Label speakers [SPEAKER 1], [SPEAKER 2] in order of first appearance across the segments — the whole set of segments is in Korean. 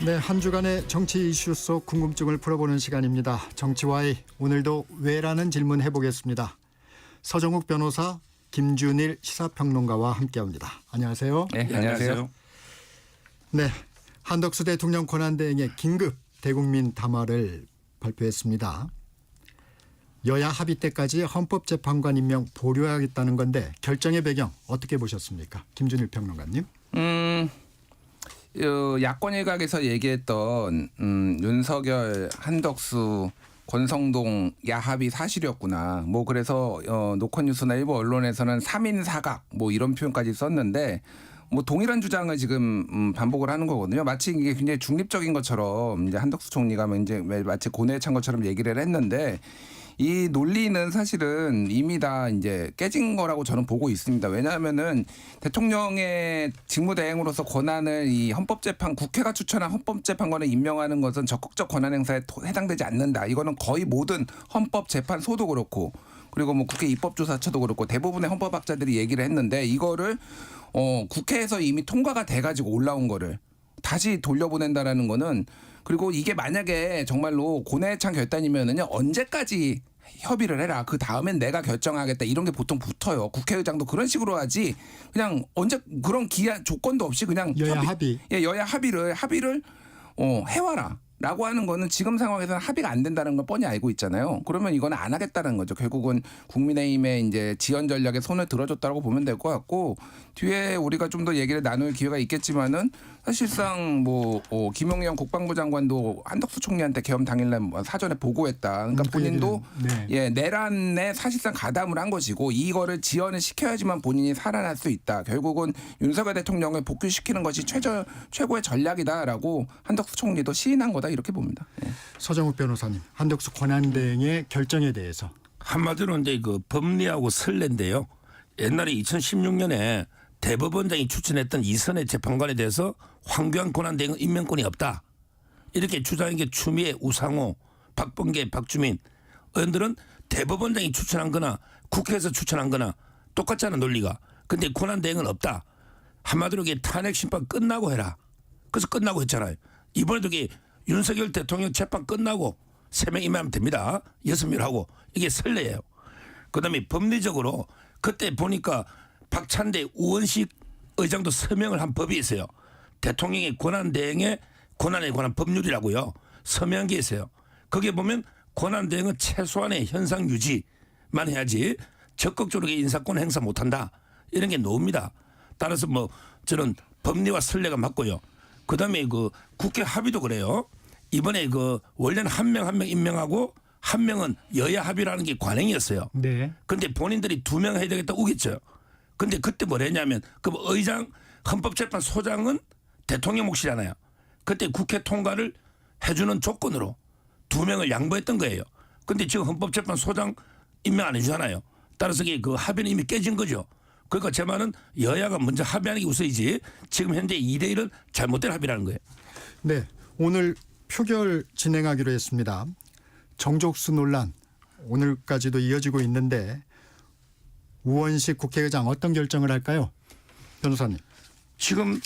[SPEAKER 1] 네, 한 주간의 정치 이슈 속 궁금증을 풀어보는 시간입니다. 정치와의 오늘도 왜라는 질문 해보겠습니다. 서정욱 변호사, 김준일 시사평론가와 함께합니다. 안녕하세요.
[SPEAKER 2] 네, 안녕하세요.
[SPEAKER 1] 네, 한덕수 대통령 권한대행의 긴급 대국민 담화를 발표했습니다. 여야 합의 때까지 헌법재판관 임명 보류하겠다는 건데 결정의 배경 어떻게 보셨습니까? 김준일 평론가님.
[SPEAKER 2] 야권 일각에서 얘기했던 윤석열, 한덕수, 권성동 야합이 사실이었구나. 뭐 그래서 노컷뉴스나 일부 언론에서는 3인 사각 뭐 이런 표현까지 썼는데 뭐 동일한 주장을 지금 반복을 하는 거거든요. 마치 이게 굉장히 중립적인 것처럼 이제 한덕수 총리가 이제 마치 고뇌에 찬 것처럼 얘기를 했는데 이 논리는 사실은 이미 다 이제 깨진 거라고 저는 보고 있습니다. 왜냐하면은 대통령의 직무대행으로서 권한을 이 국회가 추천한 헌법재판관을 임명하는 것은 적극적 권한 행사에 해당되지 않는다. 이거는 거의 모든 헌법재판소도 그렇고 그리고 뭐 국회 입법조사처도 그렇고 대부분의 헌법학자들이 얘기를 했는데 이거를 국회에서 이미 통과가 돼가지고 올라온 거를 다시 돌려보낸다라는 거는 그리고 이게 만약에 정말로 고뇌에 찬 결단이면은요 언제까지 협의를 해라. 그 다음엔 내가 결정하겠다. 이런 게 보통 붙어요. 국회의장도 그런 식으로 하지. 그냥 언제 그런 기한 조건도 없이 그냥
[SPEAKER 1] 여야 합의.
[SPEAKER 2] 예, 여야 합의를 해와라. 라고 하는 거는 지금 상황에서는 합의가 안 된다는 걸 뻔히 알고 있잖아요. 그러면 이건 안 하겠다는 거죠. 결국은 국민의힘의 이제 지연 전략에 손을 들어줬다고 보면 될 것 같고 뒤에 우리가 좀 더 얘기를 나눌 기회가 있겠지만은 사실상 뭐 김용현 국방부 장관도 한덕수 총리한테 계엄 당일날 사전에 보고했다. 그러니까 본인도 예, 내란에 사실상 가담을 한 것이고 이거를 지연을 시켜야지만 본인이 살아날 수 있다. 결국은 윤석열 대통령을 복귀시키는 것이 최고의 전략이다라고 한덕수 총리도 시인한 거다. 이렇게 봅니다. 네.
[SPEAKER 1] 서정욱 변호사님, 한덕수 권한대행의 결정에 대해서.
[SPEAKER 3] 한마디로 이제 그 법리하고 설레인데요. 옛날에 2016년에 대법원장이 추천했던 이선의 재판관에 대해서 황교안 권한대행은 임명권이 없다. 이렇게 주장한 게 추미애, 우상호, 박범계, 박주민 의원들은 대법원장이 추천한 거나 국회에서 추천한 거나 똑같지 않은 논리가. 근데 권한대행은 없다. 한마디로 이게 탄핵 심판 끝나고 해라. 그래서 끝나고 했잖아요. 이번에도 이게 윤석열 대통령 재판 끝나고 3명 임하면 됩니다. 6명하고 이게 설레예요. 그다음에 법리적으로 그때 보니까 박찬대 우원식 의장도 서명을 한 법이 있어요. 대통령의 권한대행의 권한에 관한 법률이라고요. 서명한 게 있어요. 거기에 보면 권한대행은 최소한의 현상 유지만 해야지 적극적으로 인사권 행사 못한다. 이런 게 나옵니다. 따라서 뭐 저는 법리와 선례가 맞고요. 그다음에 그 국회 합의도 그래요. 이번에 그 원래는 한 명 임명하고 한 명은 여야 합의라는 게 관행이었어요.
[SPEAKER 1] 네.
[SPEAKER 3] 근데 본인들이 2명 해야 되겠다 우겼죠. 근데 그때 뭘 했냐면 그 의장 헌법재판소장은 대통령 몫이잖아요. 그때 국회 통과를 해주는 조건으로 2명을 양보했던 거예요. 근데 지금 헌법재판소장 임명 안 해주잖아요. 따라서 그 합의는 이미 깨진 거죠. 그러니까 제 말은 여야가 먼저 합의하는 게 우선이지 지금 현재 2대1은 잘못된 합의라는 거예요.
[SPEAKER 1] 네, 오늘 표결 진행하기로 했습니다. 정족수 논란 오늘까지도 이어지고 있는데 우원식 국회의장 어떤 결정을 할까요? 변호사님.
[SPEAKER 3] 지금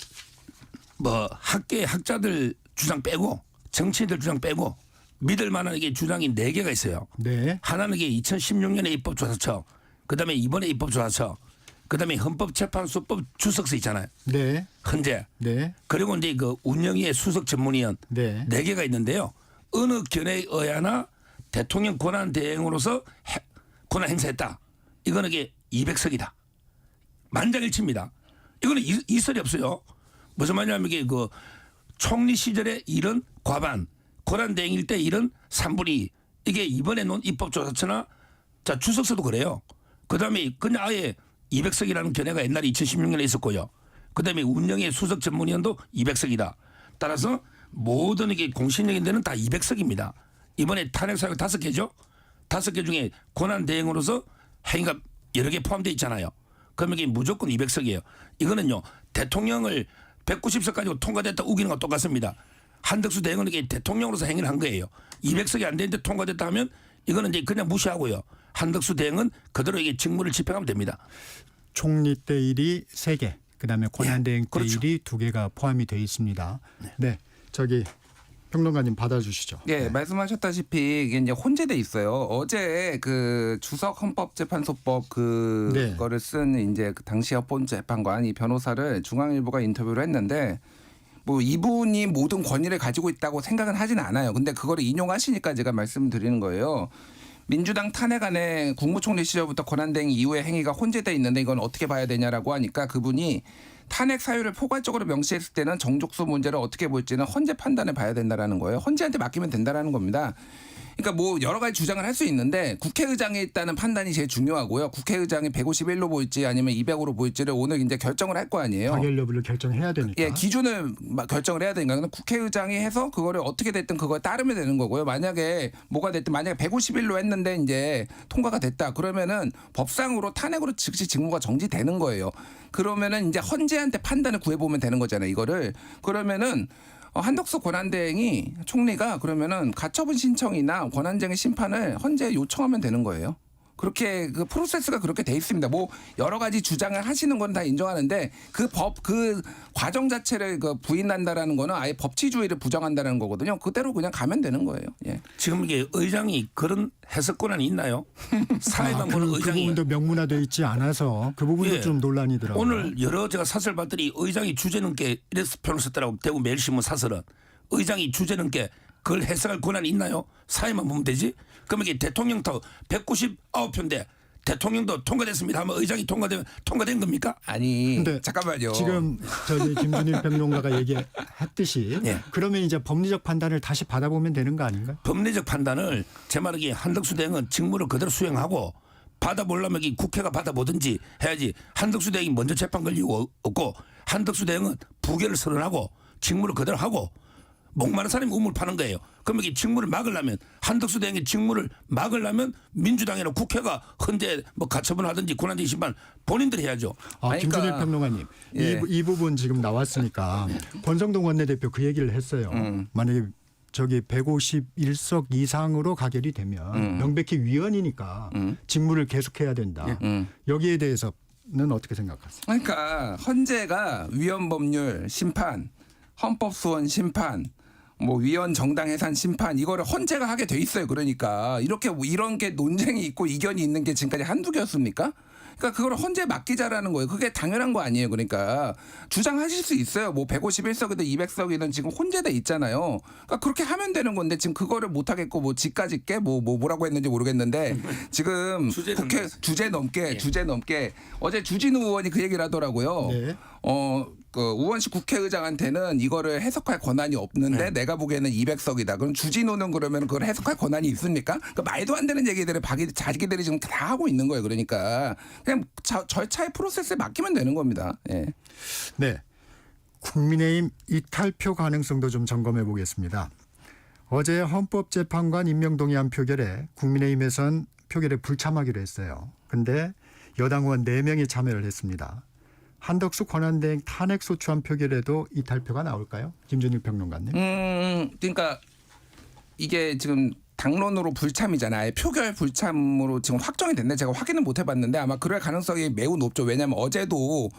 [SPEAKER 3] 뭐 학계 학자들 주장 빼고 정치인들 주장 빼고 믿을 만한 이게 주장이 4개가 있어요.
[SPEAKER 1] 네.
[SPEAKER 3] 하나는 이게 2016년에 입법조사처, 그다음에 이번에 입법조사처, 그다음에 헌법재판소법 주석서 있잖아요.
[SPEAKER 1] 네.
[SPEAKER 3] 헌재.
[SPEAKER 1] 네.
[SPEAKER 3] 그리고 이제 그 운영위의 수석 전문위원
[SPEAKER 1] 네.
[SPEAKER 3] 4개가 있는데요. 어느 견해에 의하나 대통령 권한 대행으로서 권한 행사했다. 이거는 이게 200석이다. 만장일치입니다. 이거는 이설이 없어요. 무슨 말이냐면 이게 그 총리 시절에 이런 과반, 권한 대행일 때 이런 3분의 2. 이게 이번에 놓은 입법조사처나 자 주석서도 그래요. 그다음에 그냥 아예 200석이라는 견해가 옛날에 2016년에 있었고요. 그다음에 운영의 수석 전문위원도 200석이다. 따라서 모든 이게 공신력인 데는 다 200석입니다. 이번에 탄핵 사유가 5개죠. 5개 중에 권한 대행으로서 행위가 여러 개 포함되어 있잖아요. 그러면 이게 무조건 200석이에요. 이거는요. 대통령을 190석 가지고 통과됐다 우기는 거 똑같습니다. 한덕수 대행은 이게 대통령으로서 행위를 한 거예요. 200석이 안 되는데 통과됐다 하면 이거는 이제 그냥 무시하고요. 한덕수 대행은 그대로 이게 직무를 집행하면 됩니다.
[SPEAKER 1] 총리 때 일이 3개, 그다음에 권한대행 때
[SPEAKER 3] 그렇죠.
[SPEAKER 1] 일이 2개가 포함이 되어 있습니다. 네. 저기 평론가님 받아주시죠.
[SPEAKER 2] 예, 말씀하셨다시피 이게 이제 혼재돼 있어요. 어제 그 주석 헌법재판소법 그거를 쓴 이제 그 당시 헌법재판관 이 변호사를 중앙일보가 인터뷰를 했는데 뭐 이분이 모든 권위를 가지고 있다고 생각은 하진 않아요. 근데 그거를 인용하시니까 제가 말씀드리는 거예요. 민주당 탄핵안에 국무총리 시절부터 권한대행 이후의 행위가 혼재돼 있는데 이건 어떻게 봐야 되냐라고 하니까 그분이 탄핵 사유를 포괄적으로 명시했을 때는 정족수 문제를 어떻게 볼지는 헌재 판단을 봐야 된다라는 거예요. 헌재한테 맡기면 된다라는 겁니다. 그러니까 뭐 여러 가지 주장을 할 수 있는데 국회의장에 있다는 판단이 제일 중요하고요. 국회의장이 151로 보일지 아니면 200으로 보일지를 오늘 이제 결정을 할 거 아니에요.
[SPEAKER 1] 가결 여부를 결정해야 되니까.
[SPEAKER 2] 예, 기준을 결정을 해야 되니까. 국회의장이 해서 그거를 어떻게 됐든 그거에 따르면 되는 거고요. 만약에 뭐가 됐든 만약에 151로 했는데 이제 통과가 됐다. 그러면은 법상으로 탄핵으로 즉시 직무가 정지되는 거예요. 그러면은 이제 헌재한테 판단을 구해보면 되는 거잖아요. 이거를. 그러면은 한덕수 권한대행이 총리가 그러면은 가처분 신청이나 권한쟁의 심판을 헌재에 요청하면 되는 거예요. 그렇게 그 프로세스가 그렇게 돼 있습니다. 뭐 여러 가지 주장을 하시는 건 다 인정하는데 그 과정 자체를 그 부인한다라는 거는 아예 법치주의를 부정한다는 거거든요. 그대로 그냥 가면 되는 거예요. 예.
[SPEAKER 3] 지금 이게 의장이 그런 해석 권한이 있나요? 사회방법은
[SPEAKER 1] 그
[SPEAKER 3] 의장이
[SPEAKER 1] 부분도 명문화되어 있지 않아서 그 부분도
[SPEAKER 3] 예.
[SPEAKER 1] 좀 논란이더라고요.
[SPEAKER 3] 오늘 여러 제가 사설 봤더니 의장이 주제넘게 이래서 표현을 썼더라고. 대구 매일신문 사설은 의장이 주제넘게 그걸 해석할 권한이 있나요? 사회만 보면 되지. 그러면 이게 대통령도 199표인데 대통령도 통과됐습니다 하면 의장이 통과된 겁니까?
[SPEAKER 2] 아니
[SPEAKER 1] 근데
[SPEAKER 2] 잠깐만요.
[SPEAKER 1] 지금 저기 김준일 평론가가 얘기했듯이
[SPEAKER 3] 예.
[SPEAKER 1] 그러면 이제 법리적 판단을 다시 받아보면 되는 거 아닌가요?
[SPEAKER 3] 법리적 판단을 제 말은 한덕수 대행은 직무를 그대로 수행하고 받아보려면 국회가 받아보든지 해야지. 한덕수 대행이 먼저 재판 걸리고 없고 한덕수 대행은 부결을 선언하고 직무를 그대로 하고 목마른 사람이 우물 파는 거예요. 그러면 이 직무를 막으려면 한덕수 대행의 직무를 막으려면 민주당이나 국회가 헌재 뭐 가처분 하든지 권한쟁의 심판 본인들이 해야죠.
[SPEAKER 2] 아니,
[SPEAKER 1] 김준일
[SPEAKER 2] 그러니까-
[SPEAKER 1] 평론가님
[SPEAKER 2] 예.
[SPEAKER 1] 이 부분 지금 나왔으니까 권성동 원내대표 그 얘기를 했어요. 만약에 저기 151석 이상으로 가결이 되면 명백히 위헌이니까 직무를 계속해야 된다. 여기에 대해서는 어떻게 생각하세요?
[SPEAKER 2] 그러니까 헌재가 위헌 법률 심판, 헌법 소원 심판, 뭐 위헌 정당 해산 심판 이거를 헌재가 하게 돼 있어요. 그러니까 이렇게 뭐 이런 게 논쟁이 있고 이견이 있는 게 지금까지 한두 개였습니까? 그러니까 그걸 헌재에 맡기자라는 거예요. 그게 당연한 거 아니에요. 그러니까 주장하실 수 있어요. 뭐 151석이든 200석이든 지금 혼재돼 있잖아요. 그러니까 그렇게 하면 되는 건데 지금 그거를 못 하겠고 뭐 지까지 게 뭐라고 했는지 모르겠는데 지금 국회 주제 넘게 어제 주진우 의원이 그 얘기를 하더라고요.
[SPEAKER 1] 네.
[SPEAKER 2] 그 우원식 국회의장한테는 이거를 해석할 권한이 없는데 내가 보기에는 200석이다. 그럼 주진우는 그러면 그걸 해석할 권한이 있습니까? 그러니까 말도 안 되는 얘기들을 자기들이 지금 다 하고 있는 거예요. 그러니까 그냥 절차의 프로세스에 맡기면 되는 겁니다. 예.
[SPEAKER 1] 네. 국민의힘 이탈표 가능성도 좀 점검해 보겠습니다. 어제 헌법재판관 임명동의안 표결에 국민의힘에선 표결에 불참하기로 했어요. 근데 여당 의원 4명이 참여를 했습니다. 한덕수 권한대행 탄핵소추안 표결에도 이탈표가 나올까요? 김준일 평론가님.
[SPEAKER 2] 그러니까 이게 지금 당론으로 불참이잖아요. 아예 표결 불참으로 지금 확정이 됐네. 제가 확인은 못 해봤는데 아마 그럴 가능성이 매우 높죠. 왜냐하면 어제도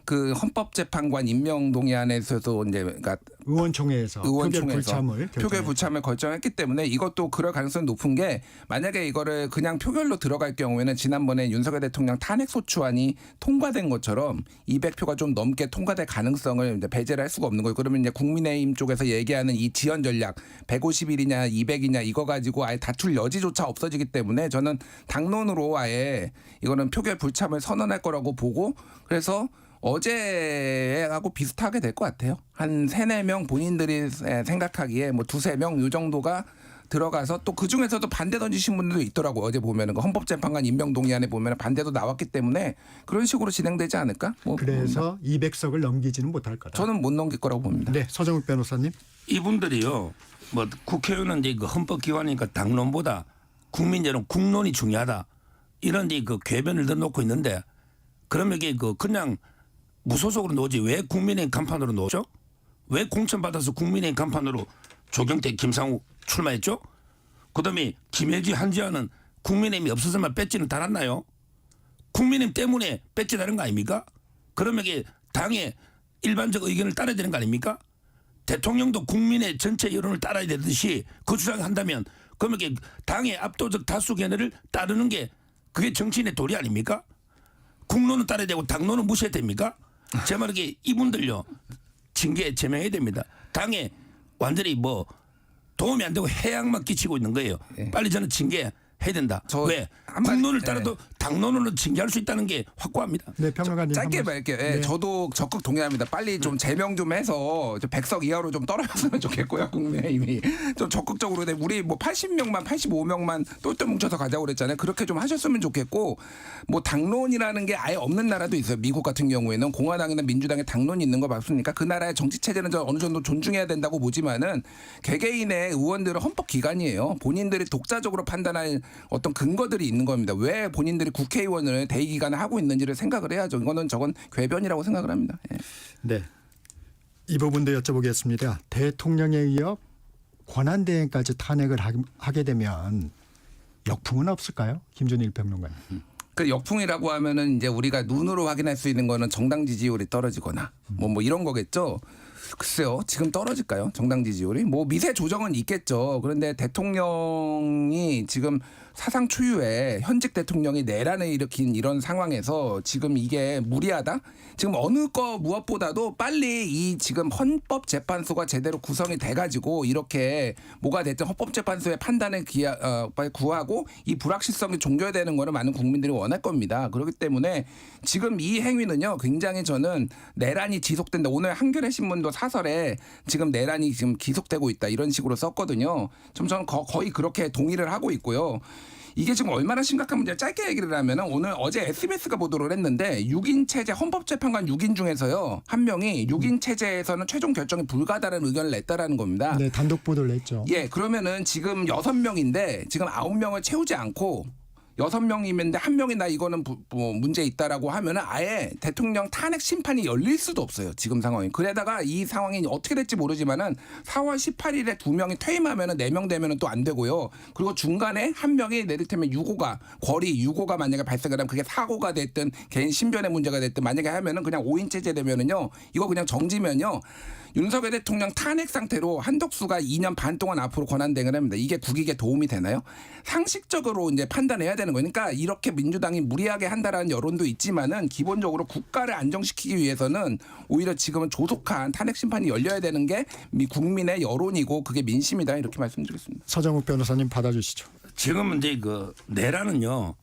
[SPEAKER 2] 그 헌법재판관 임명동의안에서도 이제 그러니까
[SPEAKER 1] 의원총회에서
[SPEAKER 2] 표결 불참을 결정했기 때문에 이것도 그럴 가능성이 높은 게 만약에 이거를 그냥 표결로 들어갈 경우에는 지난번에 윤석열 대통령 탄핵소추안이 통과된 것처럼 200표가 좀 넘게 통과될 가능성을 이제 배제를 할 수가 없는 거예요. 그러면 이제 국민의힘 쪽에서 얘기하는 이 지연 전략 150일이냐 200이냐 이거 가지고 아예 다툴 여지조차 없어지기 때문에 저는 당론으로 아예 이거는 표결 불참을 선언할 거라고 보고 그래서 어제하고 비슷하게 될 것 같아요. 한 3-4명 본인들이 생각하기에 뭐 2-3명 이 정도가 들어가서 또 그중에서도 반대 던지신 분들도 있더라고요. 어제 보면은 헌법재판관 임명동의안에 보면 반대도 나왔기 때문에 그런 식으로 진행되지 않을까? 뭐
[SPEAKER 1] 그래서 200석을 넘기지는 못할 거다.
[SPEAKER 2] 저는 못 넘길 거라고 봅니다.
[SPEAKER 1] 네, 서정욱 변호사님.
[SPEAKER 3] 이분들이요. 뭐 국회의원은 이제 그 헌법기관이니까 당론보다 국민여론 국론이 중요하다. 이런 이제 그 궤변을 넣어놓고 있는데 그러면 이게 그 그냥 무소속으로 놓지 왜 국민의힘 간판으로 놓죠? 왜 공천받아서 국민의힘 간판으로 조경태, 김상욱 출마했죠? 그다음에 김혜지, 한지아는 국민의힘이 없어서만 배지는 달았나요? 국민의힘 때문에 배지 다른 거 아닙니까? 그러면 이게 당의 일반적 의견을 따라야 되는 거 아닙니까? 대통령도 국민의 전체 여론을 따라야 되듯이 그 주장을 한다면 그러면 이게 당의 압도적 다수 견해를 따르는 게 그게 정치인의 도리 아닙니까? 국론은 따라야 되고 당론은 무시해야 됩니까? 제 말은 이분들요 징계 제명해야 됩니다. 당에 완전히 뭐 도움이 안 되고 해악만 끼치고 있는 거예요. 빨리 저는 징계해야 된다. 왜? 국론을 따라도 당론으로 징계할 수 있다는 게 확고합니다.
[SPEAKER 1] 네, 평론가님.
[SPEAKER 2] 짧게
[SPEAKER 1] 한 번.
[SPEAKER 2] 말할게요.
[SPEAKER 1] 네.
[SPEAKER 2] 저도 적극 동의합니다. 빨리 좀 제명 좀 해서 100석 이하로 좀 떨어졌으면 좋겠고요. 국민의힘이 좀 적극적으로 우리 뭐 80명만 85명만 똘똘 뭉쳐서 가자고 그랬잖아요. 그렇게 좀 하셨으면 좋겠고 뭐 당론이라는 게 아예 없는 나라도 있어요. 미국 같은 경우에는 공화당이나 민주당에 당론이 있는 거 맞습니까? 그 나라의 정치 체제는 어느 정도 존중해야 된다고 보지만은 개개인의 의원들은 헌법 기관이에요. 본인들이 독자적으로 판단할 어떤 근거들이 있는 겁니다. 왜 본인들이 국회의원을 대의 기간을 하고 있는지를 생각을 해야죠. 저건 궤변이라고 생각을 합니다. 예.
[SPEAKER 1] 네. 이 부분도 여쭤보겠습니다. 대통령에 이어 권한대행까지 탄핵을 하게 되면 역풍은 없을까요? 김준일 평론가님.
[SPEAKER 2] 그 역풍이라고 하면은 이제 우리가 눈으로 확인할 수 있는 거는 정당 지지율이 떨어지거나 뭐 이런 거겠죠. 글쎄요, 지금 떨어질까요? 정당 지지율이 뭐 미세 조정은 있겠죠. 그런데 대통령이 지금 사상 초유의 현직 대통령이 내란을 일으킨 이런 상황에서 지금 이게 무리하다? 지금 어느 거 무엇보다도 빨리 이 지금 헌법재판소가 제대로 구성이 돼가지고 이렇게 뭐가 됐든 헌법재판소의 판단을 빨리 구하고 이 불확실성이 종결되는 거는 많은 국민들이 원할 겁니다. 그렇기 때문에 지금 이 행위는요 굉장히 저는 내란이 지속된다. 오늘 한겨레 신문도 사설에 지금 내란이 지금 기속되고 있다 이런 식으로 썼거든요. 좀 저는 거의 그렇게 동의를 하고 있고요. 이게 지금 얼마나 심각한 문제를 짧게 얘기를 하면은 어제 SBS가 보도를 했는데 6인 체제 헌법재판관 6인 중에서요 한 명이 6인 체제에서는 최종 결정이 불가하다는 의견을 냈다라는 겁니다.
[SPEAKER 1] 네, 단독 보도를 했죠.
[SPEAKER 2] 예, 그러면은 지금 6명인데 지금 9명을 채우지 않고 6명이면 한 명이 나 이거는 뭐 문제 있다라고 하면은 아예 대통령 탄핵 심판이 열릴 수도 없어요. 지금 상황이. 그러다가 이 상황이 어떻게 될지 모르지만은 4월 18일에 2명이 퇴임하면은 4명 되면은 또 안 되고요. 그리고 중간에 한 명이 내리테면 유고가 만약에 발생을 하면 그게 사고가 됐든 개인 신변의 문제가 됐든 만약에 하면은 그냥 5인 체제 되면은요. 이거 그냥 정지면요. 윤석열 대통령 탄핵 상태로 한덕수가 2년 반 동안 앞으로 권한대행을 합니다. 이게 국익에 도움이 되나요? 상식적으로 이제 판단해야 되는 거예요. 그러니까 이렇게 민주당이 무리하게 한다라는 여론도 있지만은 기본적으로 국가를 안정시키기 위해서는 오히려 지금은 조속한 탄핵 심판이 열려야 되는 게 국민의 여론이고 그게 민심이다 이렇게 말씀드리겠습니다.
[SPEAKER 1] 서정욱 변호사님 받아주시죠.
[SPEAKER 3] 지금은 이제 그 내란은요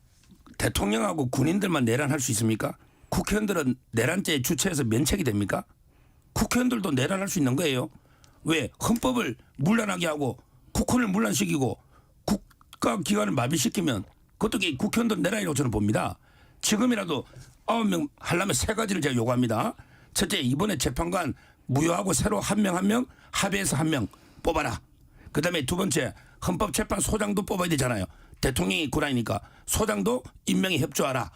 [SPEAKER 3] 대통령하고 군인들만 내란할 수 있습니까? 국회의원들은 내란죄 주체에서 면책이 됩니까? 국회의원들도 내란할 수 있는 거예요. 왜? 헌법을 문란하게 하고 국헌을 문란시키고 국가기관을 마비시키면 그것도 국회의원들 내란이라고 저는 봅니다. 지금이라도 9명 하려면 3가지를 제가 요구합니다. 첫째, 이번에 재판관 무효하고 새로 한 명 합의해서 1명 뽑아라. 그다음에 두 번째, 헌법재판소장도 뽑아야 되잖아요. 대통령이 구라이니까 소장도 임명에 협조하라.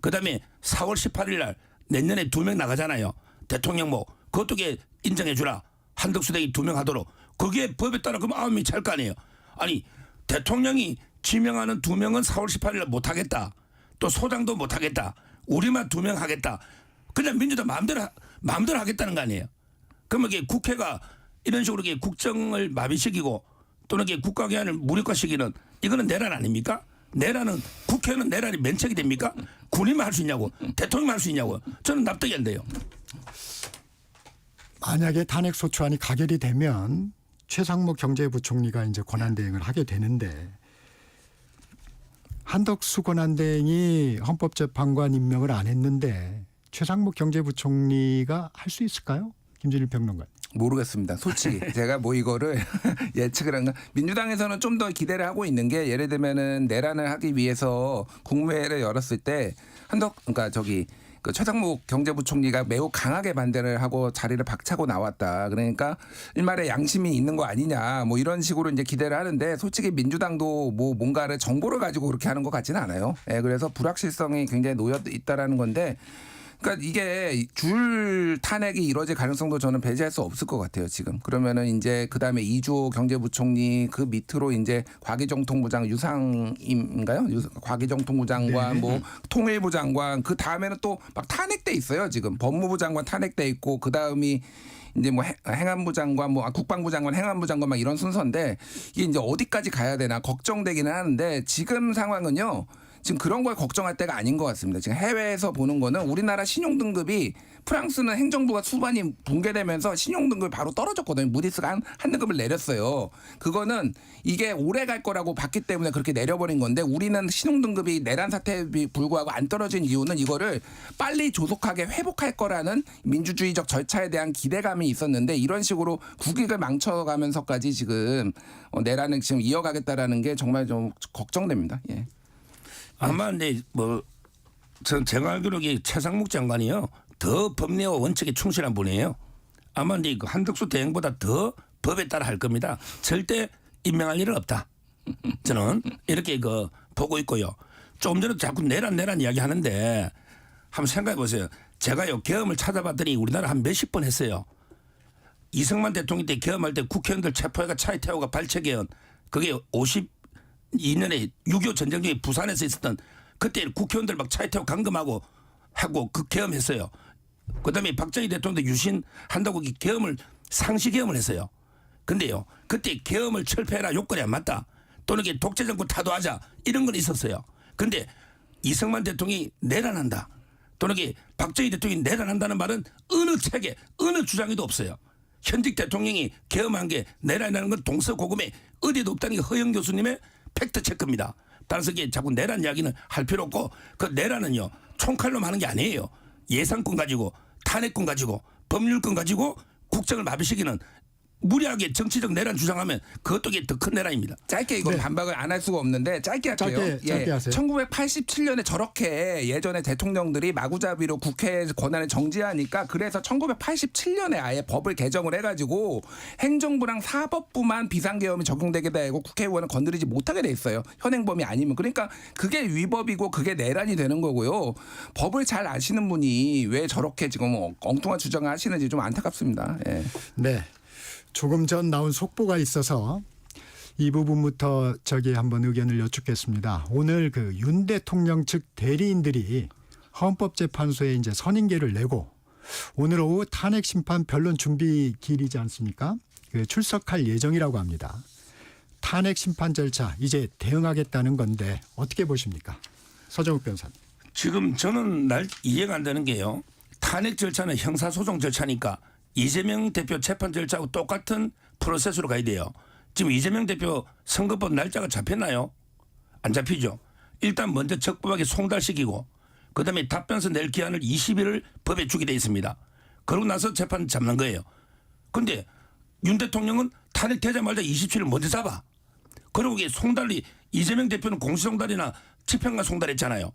[SPEAKER 3] 그다음에 4월 18일 날 내년에 2명 나가잖아요. 대통령 그것도 인정해 주라. 한덕수 대기 2명 하도록. 그게 법에 따라 그럼 9명이 찰 거 아니에요. 아니 대통령이 지명하는 2명은 4월 18일 날 못하겠다. 또 소장도 못하겠다. 우리만 2명 하겠다. 그냥 민주당 마음대로 하겠다는 거 아니에요. 그러면 이게 국회가 이런 식으로 국정을 마비시키고 또는 국가기관을 무력화시키는 이거는 내란 아닙니까? 내란은 국회는 내란이 면책이 됩니까? 군인만 할 수 있냐고 대통령만 할 수 있냐고 저는 납득이 안 돼요.
[SPEAKER 1] 만약에 탄핵 소추안이 가결이 되면 최상목 경제부총리가 이제 권한대행을 하게 되는데 한덕수 권한대행이 헌법재판관 임명을 안 했는데 최상목 경제부총리가 할 수 있을까요? 김준일 평론가.
[SPEAKER 2] 모르겠습니다. 솔직히 제가 이거를 예측을 한 건 민주당에서는 좀 더 기대를 하고 있는 게 예를 들면은 내란을 하기 위해서 국무회의를 열었을 때 그 최상목 경제부총리가 매우 강하게 반대를 하고 자리를 박차고 나왔다. 그러니까 일말의 양심이 있는 거 아니냐. 이런 식으로 이제 기대를 하는데 솔직히 민주당도 뭔가를 정보를 가지고 그렇게 하는 것 같지는 않아요. 예, 그래서 불확실성이 굉장히 놓여 있다라는 건데 그러니까 이게 줄 탄핵이 이루어질 가능성도 저는 배제할 수 없을 것 같아요. 지금 그러면은 이제 그다음에 이주호 경제부총리 그 밑으로 이제 과기정통부장 유상임인가요? 과기정통부 장관 통일부 장관 그 다음에는 또 막 탄핵돼 있어요. 지금 법무부 장관 탄핵돼 있고 그 다음이 이제 뭐 행안부 장관, 뭐 국방부 장관, 행안부 장관 막 이런 순서인데 이게 이제 어디까지 가야 되나 걱정되기는 하는데 지금 상황은요. 지금 그런 걸 걱정할 때가 아닌 것 같습니다. 지금 해외에서 보는 거는 우리나라 신용등급이 프랑스는 행정부가 수반이 붕괴되면서 신용등급이 바로 떨어졌거든요. 무디스가 한 등급을 내렸어요. 그거는 이게 오래 갈 거라고 봤기 때문에 그렇게 내려버린 건데 우리는 신용등급이 내란 사태에 불구하고 안 떨어진 이유는 이거를 빨리 조속하게 회복할 거라는 민주주의적 절차에 대한 기대감이 있었는데 이런 식으로 국익을 망쳐가면서까지 지금 내란을 지금 이어가겠다라는 게 정말 좀 걱정됩니다. 예.
[SPEAKER 3] 아마 근데 제가 알기로 최상목 장관이요 더 법리와 원칙에 충실한 분이에요. 아마 근데 그 한덕수 대행보다 더 법에 따라 할 겁니다. 절대 임명할 일은 없다. 저는 이렇게 보고 있고요. 조금 전에 자꾸 내란 이야기 하는데 한번 생각해 보세요. 제가요 계엄을 찾아봤더니 우리나라 한 몇십 번 했어요. 이승만 대통령 때 계엄할 때 국회의원들 체포해가 차에 태우가 발췌계엄 그게 52년에 6.25 전쟁 중에 부산에서 있었던 그때 국회의원들 막 차에 태워 감금하고 하고 그 계엄했어요. 그다음에 박정희 대통령도 유신한다고 계엄을 상시 계엄을 했어요. 근데요 그때 계엄을 철폐해라 요건이 안 맞다. 또는 독재 정권 타도하자 이런 건 있었어요. 근데 이승만 대통령이 내란한다. 또는 박정희 대통령이 내란한다는 말은 어느 책에 어느 주장에도 없어요. 현직 대통령이 계엄한 게 내란이라는 건 동서고금에 어디에도 없다는 게 허영 교수님의 팩트 체크입니다. 따라서 이게 자꾸 내란 이야기는 할 필요 없고 그 내란은요 총칼로 하는 게 아니에요. 예산권 가지고 탄핵권 가지고 법률권 가지고 국정을 마비시키는 무리하게 정치적 내란 주장하면 그것도 더 큰 내란입니다.
[SPEAKER 2] 짧게 이건 반박을 안 할 수가 없는데 짧게 할게요.
[SPEAKER 1] 짧게 하세요.
[SPEAKER 2] 1987년에 저렇게 예전에 대통령들이 마구잡이로 국회 권한을 정지하니까 그래서 1987년에 아예 법을 개정을 해가지고 행정부랑 사법부만 비상계엄이 적용되게 되고 국회의원은 건드리지 못하게 돼 있어요. 현행범이 아니면. 그러니까 그게 위법이고 그게 내란이 되는 거고요. 법을 잘 아시는 분이 왜 저렇게 지금 엉뚱한 주장을 하시는지 좀 안타깝습니다. 예.
[SPEAKER 1] 네. 조금 전 나온 속보가 있어서 이 부분부터 한번 의견을 여쭙겠습니다. 오늘 그 윤 대통령 측 대리인들이 헌법재판소에 이제 선임계를 내고 오늘 오후 탄핵 심판 변론 준비 기일이지 않습니까? 출석할 예정이라고 합니다. 탄핵 심판 절차 이제 대응하겠다는 건데 어떻게 보십니까? 서정욱 변호사님.
[SPEAKER 3] 지금 저는 이해가 안 되는 게요. 탄핵 절차는 형사소송 절차니까 이재명 대표 재판 절차하고 똑같은 프로세스로 가야 돼요. 지금 이재명 대표 선거법 날짜가 잡혔나요? 안 잡히죠. 일단 먼저 적법하게 송달시키고 그다음에 답변서 낼 기한을 20일을 법에 주게 돼 있습니다. 그러고 나서 재판 잡는 거예요. 그런데 윤 대통령은 탄핵되자마자 27일 먼저 잡아. 그리고 이게 송달이 이재명 대표는 공시송달이나 집행관 송달했잖아요.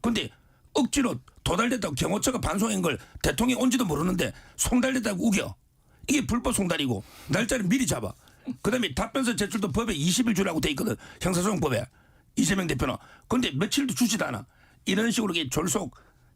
[SPEAKER 3] 그런데 억지로 도달됐다고 경호처가 반송한 걸 대통령이 온지도 모르는데 송달됐다고 우겨. 이게 불법 송달이고 날짜를 미리 잡아. 그다음에 답변서 제출도 법에 20일 주라고 돼 있거든. 형사소송법에. 이재명 대표는. 그런데 며칠도 주지도 않아. 이런 식으로 이게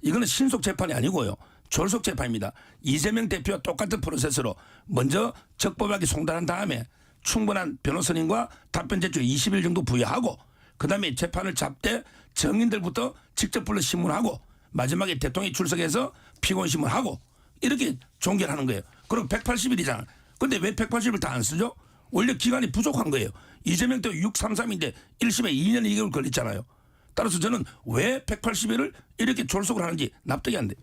[SPEAKER 3] 이거는 신속 재판이 아니고요. 졸속 재판입니다. 이재명 대표와 똑같은 프로세스로 먼저 적법하게 송달한 다음에 충분한 변호사님과 답변 제출 20일 정도 부여하고 그다음에 재판을 잡되 증인들부터 직접 불러 신문하고 마지막에 대통령이 출석해서 피고인 신문하고 이렇게 종결하는 거예요. 그럼 180일이잖아. 근데 왜 180일 다 안 쓰죠? 원래 기간이 부족한 거예요. 이재명 때 633인데 1심에 2년 2개월 걸렸잖아요. 따라서 저는 왜 180일을 이렇게 졸속을 하는지 납득이 안 돼요.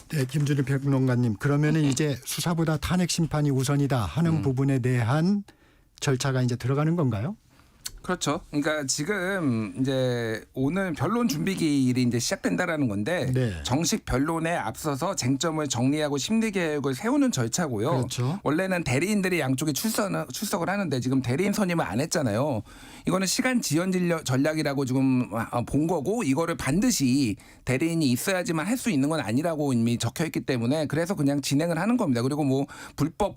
[SPEAKER 1] 네, 김준일 평론가님. 그러면은 이제 수사보다 탄핵 심판이 우선이다 하는 부분에 대한 절차가 이제 들어가는 건가요?
[SPEAKER 2] 그렇죠. 그러니까 지금 이제 오늘 변론 준비기일이 이제 시작된다라는 건데
[SPEAKER 1] 네.
[SPEAKER 2] 정식 변론에 앞서서 쟁점을 정리하고 심리 계획을 세우는 절차고요.
[SPEAKER 1] 그렇죠.
[SPEAKER 2] 원래는 대리인들이 양쪽에 출석을 하는데 지금 대리인 선임을 안 했잖아요. 이거는 시간 지연 전략이라고 지금 본 거고 이거를 반드시 대리인이 있어야지만 할 수 있는 건 아니라고 이미 적혀 있기 때문에 그래서 그냥 진행을 하는 겁니다. 그리고 뭐 불법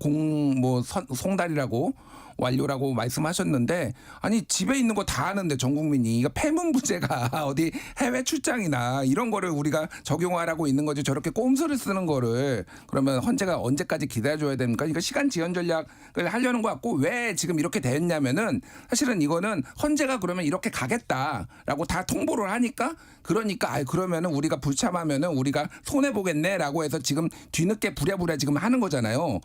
[SPEAKER 2] 송달이라고 완료라고 말씀하셨는데 아니 집에 있는 거 다 아는데 전 국민이 이거 폐문부제가 어디 해외 출장이나 이런 거를 우리가 적용하라고 있는 거지 저렇게 꼼수를 쓰는 거를 그러면 헌재가 언제까지 기다려줘야 됩니까? 이거 시간 지연 전략을 하려는 것 같고 왜 지금 이렇게 됐냐면은 사실은 이거는 헌재가 그러면 이렇게 가겠다라고 다 통보를 하니까 그러니까 그러면은 우리가 불참하면은 우리가 손해 보겠네라고 해서 지금 뒤늦게 부랴부랴 지금 하는 거잖아요.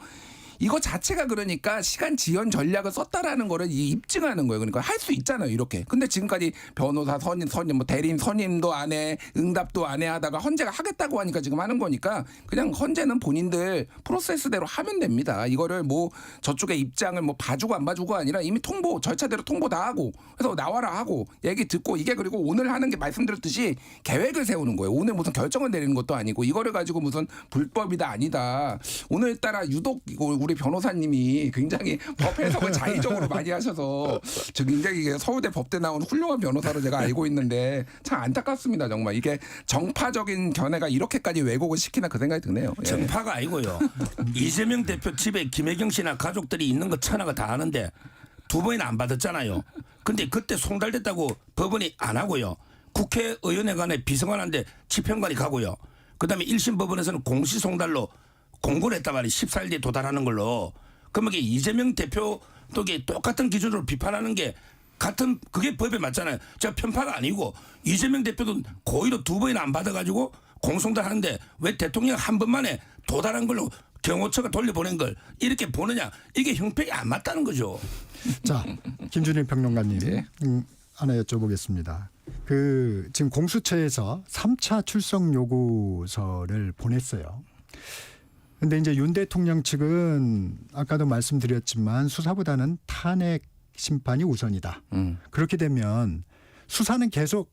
[SPEAKER 2] 이거 자체가 그러니까 시간 지연 전략을 썼다라는 거를 입증하는 거예요. 그러니까 할 수 있잖아요. 이렇게. 근데 지금까지 변호사 선임, 뭐 대리인 선임도 안 해, 응답도 안 해 하다가 헌재가 하겠다고 하니까 지금 하는 거니까 그냥 헌재는 본인들 프로세스대로 하면 됩니다. 이거를 뭐 저쪽에 입장을 뭐 봐주고 안 봐주고가 아니라 이미 통보, 절차대로 통보 다 하고 그래서 나와라 하고 얘기 듣고 이게 그리고 오늘 하는 게 말씀드렸듯이 계획을 세우는 거예요. 오늘 무슨 결정을 내리는 것도 아니고 이거를 가지고 무슨 불법이다 아니다. 오늘따라 유독 우리 변호사님이 굉장히 법 해석을 자의적으로 많이 하셔서 저 굉장히 서울대 법대 나온 훌륭한 변호사로 제가 알고 있는데 참 안타깝습니다. 정말 이게 정파적인 견해가 이렇게까지 왜곡을 시키나 그 생각이 드네요. 예.
[SPEAKER 3] 정파가 아니고요. 이재명 대표 집에 김혜경 씨나 가족들이 있는 거 천하가 다 아는데 두 번이나 안 받았잖아요. 근데 그때 송달됐다고 법원이 안 하고요. 국회의원회관에 비서관한테 집행관이 가고요. 그다음에 1심 법원에서는 공시송달로 공고를 했단 말이에요. 14일 뒤에 도달하는 걸로. 그러면 이게 이재명 대표도 이게 똑같은 기준으로 비판하는 게 같은 그게 법에 맞잖아요. 제가 편파가 아니고 이재명 대표도 고의로 두 번이나 안 받아가지고 공송달하는데 왜 대통령 한 번만에 도달한 걸로 경호처가 돌려보낸 걸 이렇게 보느냐. 이게 형평이 안 맞다는 거죠.
[SPEAKER 1] 자, 김준일 평론가님
[SPEAKER 2] 네.
[SPEAKER 1] 하나 여쭤보겠습니다. 그 지금 공수처에서 3차 출석 요구서를 보냈어요. 근데 이제 윤 대통령 측은 아까도 말씀드렸지만 수사보다는 탄핵 심판이 우선이다. 그렇게 되면 수사는 계속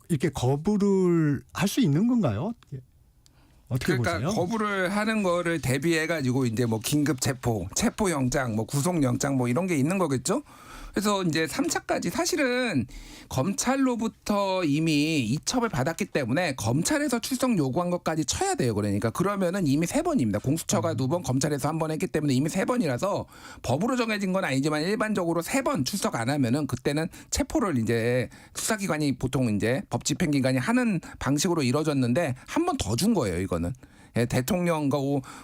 [SPEAKER 1] 이렇게 거부를 할 수 있는 건가요? 어떻게
[SPEAKER 2] 그러니까
[SPEAKER 1] 보세요?
[SPEAKER 2] 거부를 하는 거를 대비해 가지고 이제 뭐 긴급 체포 영장, 뭐 구속 영장 뭐 이런 게 있는 거겠죠? 그래서 이제 3차까지 사실은 검찰로부터 이미 이첩을 받았기 때문에 검찰에서 출석 요구한 것까지 쳐야 돼요. 그러니까 그러면은 이미 3번입니다. 공수처가 2번, 검찰에서 1번 했기 때문에 이미 3번이라서 법으로 정해진 건 아니지만 일반적으로 3번 출석 안 하면은 그때는 체포를 이제 수사기관이 보통 이제 법집행기관이 하는 방식으로 이루어졌는데 한 번 더 준 거예요. 이거는. 예, 대통령과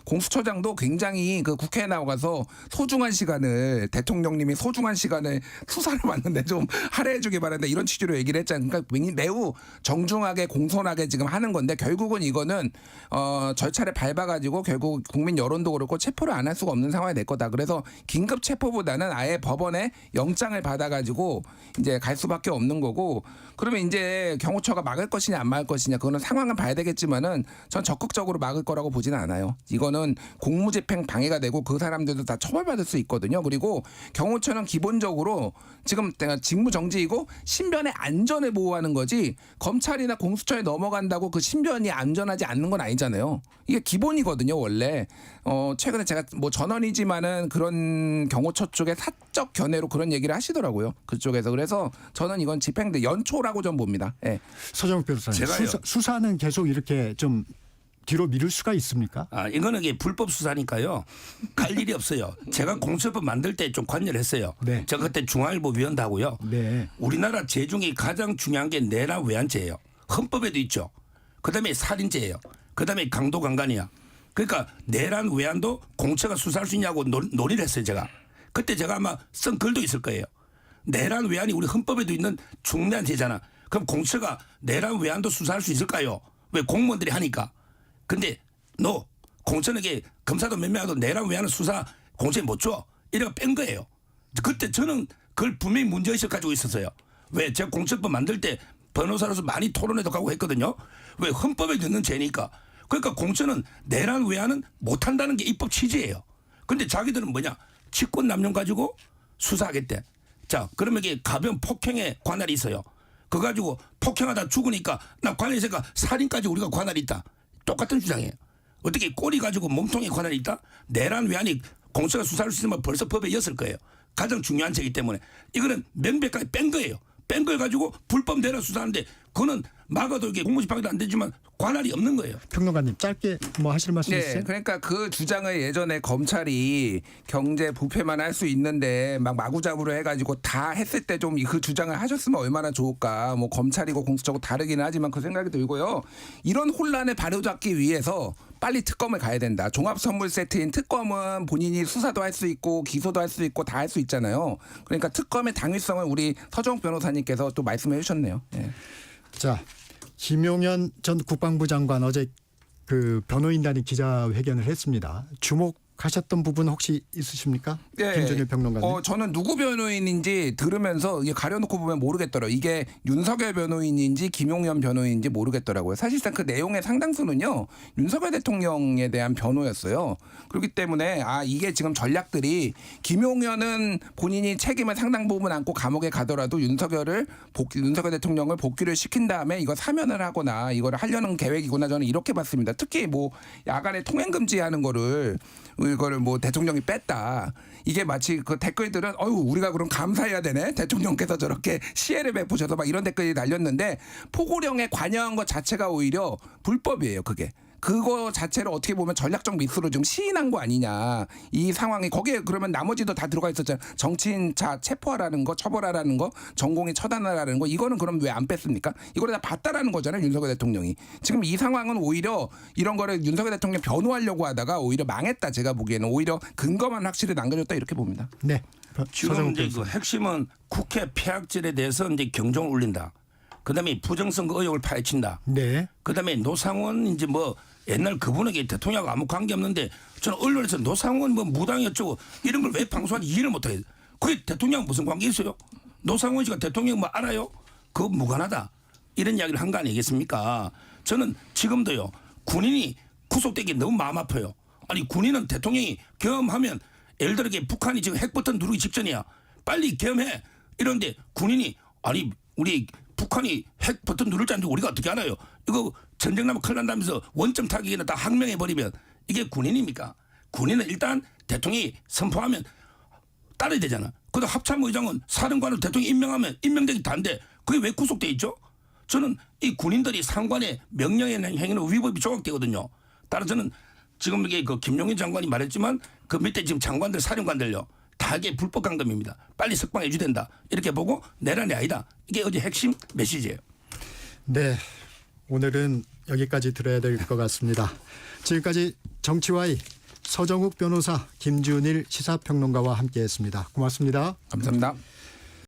[SPEAKER 2] 공수처장도 굉장히 그 국회에 나와서 소중한 시간을 대통령님이 소중한 시간을 수사를 받는데 좀 할애해주기 바란다 이런 취지로 얘기를 했잖아요. 그러니까 매우 정중하게 공손하게 지금 하는 건데 결국은 이거는 절차를 밟아가지고 결국 국민 여론도 그렇고 체포를 안 할 수가 없는 상황이 될 거다. 그래서 긴급 체포보다는 아예 법원에 영장을 받아가지고 이제 갈 수밖에 없는 거고 그러면 이제 경호처가 막을 것이냐 안 막을 것이냐 그거는 상황을 봐야 되겠지만은 전 적극적으로 막을 거라고 보지는 않아요. 이거는 공무집행 방해가 되고 그 사람들도 다 처벌받을 수 있거든요. 그리고 경호처는 기본적으로 지금 직무 정지이고 신변의 안전을 보호하는 거지 검찰이나 공수처에 넘어간다고 그 신변이 안전하지 않는 건 아니잖아요. 이게 기본이거든요. 원래 최근에 제가 뭐 전원이지만은 그런 경호처 쪽에 사적 견해로 그런 얘기를 하시더라고요. 그쪽에서 그래서 저는 이건 집행대 연초라고 좀 봅니다. 예.
[SPEAKER 1] 서정욱 변호사님
[SPEAKER 3] 제가요.
[SPEAKER 1] 수사는 계속 이렇게 좀 뒤로 미룰 수가 있습니까?
[SPEAKER 3] 이거는 이게 불법 수사니까요. 갈 일이 없어요. 제가 공수처법 만들 때 좀 관여를 했어요.
[SPEAKER 1] 네.
[SPEAKER 3] 제가 그때 중앙일보 위원도 하고요.
[SPEAKER 1] 네.
[SPEAKER 3] 우리나라 죄 중에 가장 중요한 게 내란 외환죄예요. 헌법에도 있죠. 그다음에 살인죄예요. 그다음에 강도 강간이야. 그러니까 내란 외환도 공처가 수사할 수 있냐고 논의를 했어요. 제가. 그때 제가 아마 쓴 글도 있을 거예요. 내란 외환이 우리 헌법에도 있는 중대한 죄잖아. 그럼 공처가 내란 외환도 수사할 수 있을까요? 왜 공무원들이 하니까. 근데 공천에게 검사도 몇 명도 내란 외환은 수사 공천에 못 줘. 이래가 뺀 거예요. 그때 저는 그걸 분명히 문제의식 가지고 있었어요. 왜 제가 공천법 만들 때 변호사로서 많이 토론회도 가고 했거든요. 왜 헌법에 넣는 죄니까. 그러니까 공천은 내란 외환은 못한다는 게 입법 취지예요. 근데 자기들은 뭐냐. 직권 남용 가지고 수사하겠대. 자 그러면 이게 가벼운 폭행에 관할이 있어요. 그거 가지고 폭행하다 죽으니까 나 관할이 있으니까 살인까지 우리가 관할이 있다. 똑같은 주장이에요. 어떻게 꼬리 가지고 몸통에 관할이 있다? 내란 외환이 공수처가 수사할 수 있으면 벌써 법에 였을 거예요. 가장 중요한 죄이기 때문에. 이거는 명백하게 뺀 거예요. 뺀 걸 가지고 불법 내란 수사하는데 그거는 막아도 이게 공무집행도 안 되지만 관할이 없는 거예요.
[SPEAKER 1] 평론가님 짧게 뭐 하실 말씀
[SPEAKER 2] 네,
[SPEAKER 1] 있으세요?
[SPEAKER 2] 그러니까 그 주장을 예전에 검찰이 경제 부패만 할 수 있는데 막 마구잡이로 해가지고 다 했을 때 좀 그 주장을 하셨으면 얼마나 좋을까. 뭐 검찰이고 공수처고 다르기는 하지만 그 생각이 들고요. 이런 혼란을 바로잡기 위해서 빨리 특검을 가야 된다. 종합 선물 세트인 특검은 본인이 수사도 할 수 있고 기소도 할 수 있고 다 할 수 있잖아요. 그러니까 특검의 당위성을 우리 서정욱 변호사님께서 또 말씀해 주셨네요. 예.
[SPEAKER 1] 자, 김용현 전 국방부 장관 어제 그 변호인단이 기자회견을 했습니다. 주목하셨던 부분 혹시 있으십니까? 김준일 평론가님.
[SPEAKER 2] 저는 누구 변호인인지 들으면서 이게 가려놓고 보면 모르겠더라고요. 이게 윤석열 변호인인지 김용현 변호인인지 모르겠더라고요. 사실상 그 내용의 상당수는요. 윤석열 대통령에 대한 변호였어요. 그렇기 때문에 이게 지금 전략들이 김용현은 본인이 책임을 상당 부분 안고 감옥에 가더라도 윤석열 대통령을 복귀를 시킨 다음에 이거 사면을 하거나 이거를 하려는 계획이구나 저는 이렇게 봤습니다. 특히 뭐 야간에 통행 금지하는 이거를 뭐 대통령이 뺐다. 이게 마치 그 댓글들은 우리가 그럼 감사해야 되네. 대통령께서 저렇게 시혜를 베푸셔서 막 이런 댓글이 달렸는데 포고령에 관여한 것 자체가 오히려 불법이에요. 그거 자체를 어떻게 보면 전략적 미스로 좀 시인한 거 아니냐. 이 상황이 거기에 그러면 나머지도 다 들어가 있었잖아요. 정치인 체포하라는 거, 처벌하라는 거, 전공의 처단하라는 거. 이거는 그럼 왜 안 뺐습니까? 이거를 다 봤다라는 거잖아요. 윤석열 대통령이. 지금 이 상황은 오히려 이런 거를 윤석열 대통령 변호하려고 하다가 오히려 망했다. 제가 보기에는 오히려 근거만 확실히 남겨줬다 이렇게 봅니다.
[SPEAKER 1] 네.
[SPEAKER 3] 지금 이제 그 핵심은 국회 폐악질에 대해서 이제 경종을 울린다. 그다음에 부정선거 의혹을 파헤친다.
[SPEAKER 1] 네.
[SPEAKER 3] 그다음에 노상원 이제 뭐 옛날 그분에게 대통령하고 아무 관계 없는데 저는 언론에서 노상원 뭐 무당이 어쩌고 이런 걸 왜 방송하는지 이해를 못하겠어요. 그게 대통령하고 무슨 관계 있어요? 노상원 씨가 대통령 뭐 알아요? 그거 무관하다. 이런 이야기를 한 거 아니겠습니까? 저는 지금도요. 군인이 구속되기 너무 마음 아파요. 아니 군인은 대통령이 겸하면 예를 들어 북한이 지금 핵버튼 누르기 직전이야. 빨리 겸해. 이런데 군인이 아니 우리 북한이 핵 버튼 누를 줄 아는데 우리가 어떻게 알아요? 이거 전쟁 나면 큰일 난다면서 원점 타격이나 다 항명해버리면 이게 군인입니까? 군인은 일단 대통령이 선포하면 따라야 되잖아. 그다음 합참의장은 사령관을 대통령이 임명하면 임명되기 다인데 그게 왜 구속돼 있죠? 저는 이 군인들이 상관의 명령에 행위는 위법이 조각되거든요. 따라서 저는 지금 이게 그 김용현 장관이 말했지만 그 밑에 지금 장관들 사령관들요. 다 이게 불법 강금입니다. 빨리 석방해 줘야 된다. 이렇게 보고 내란이 아니다. 이게 어제 핵심 메시지예요.
[SPEAKER 1] 네. 오늘은 여기까지 들어야 될 것 같습니다. 지금까지 정치와의 서정욱 변호사, 김준일 시사평론가와 함께했습니다. 고맙습니다.
[SPEAKER 2] 감사합니다.